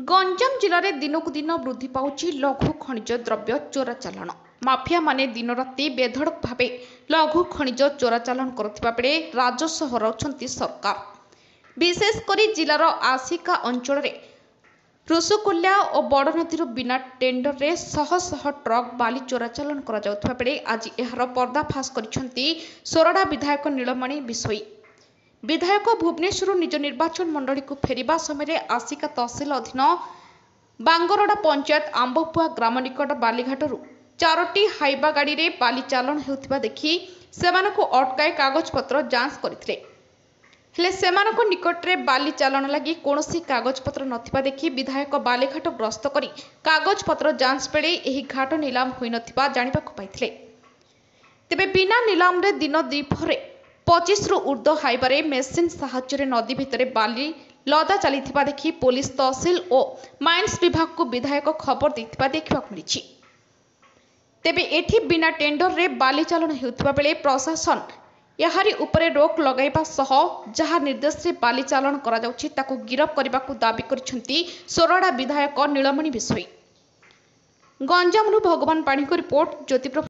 गंजाम जिले में दिनकू दिन वृद्धि पाउछि लघु खनिज द्रव्य चोरा चालाण। माफिया माने दिन राति बेधड़क भावे लघु खनिज चोरा चालाण करुथिबा बेले राजस्व हराउछंती सरकार। विशेषकर जिलार आसिका अंचल ऋषुकुल्या और बड़नदीर बिना टेंडर रे शह शह ट्रक बाली चोरा चालाण करा जाउथिबा बेले आज एहार पर्दाफाश करिसेंती सोरडा विधायक नीलमणि बिशोई। विधायक भुवनेश्वर निज निर्वाचन मंडली को फेरिबा समय आसिका तहसिल अधीन बांगरडा पंचायत आंबपुआ ग्राम निकट बालीघाटू 4टी हाइबा गाड़ी रे बाली चालाण हेउथिबा देखि सेमानकु अटकाई कागजपत्र जांच करथिले। हेले सेमानकु निकट रे बाली चालाण लागि कोनोसी कागजपत्र नथिबा देखि विधायक बालीघाट ग्रस्त करी कागजपत्र जांच बेले एही घाट नीलाम होई नथिबा जानिबाकु पाइथिले। तेबे बिना निलाम रे दिन दीपहरे 25 रु ऊर्ध्व हाइबारे मेसिन साहाय्य नदी भितर बाली लदा चली देखि पुलिस तहसिल और माइन्स विभाग को विधायक खबर देथिबा देखिबाकु मिलिछि। तेबे एठी बिना टेंडर रे बाली चालन हेउथिबा बेले प्रशासन याहारी उपरे रोक लगाइबा सह जहा निर्देश रे बाली चालन करा जाउछि ताको गिरफ करबाकू दाबी करिसेंती सोरडा विधायक नीलमणि बिशोई। गंजामनु भगवान पाणी को रिपोर्ट ज्योति।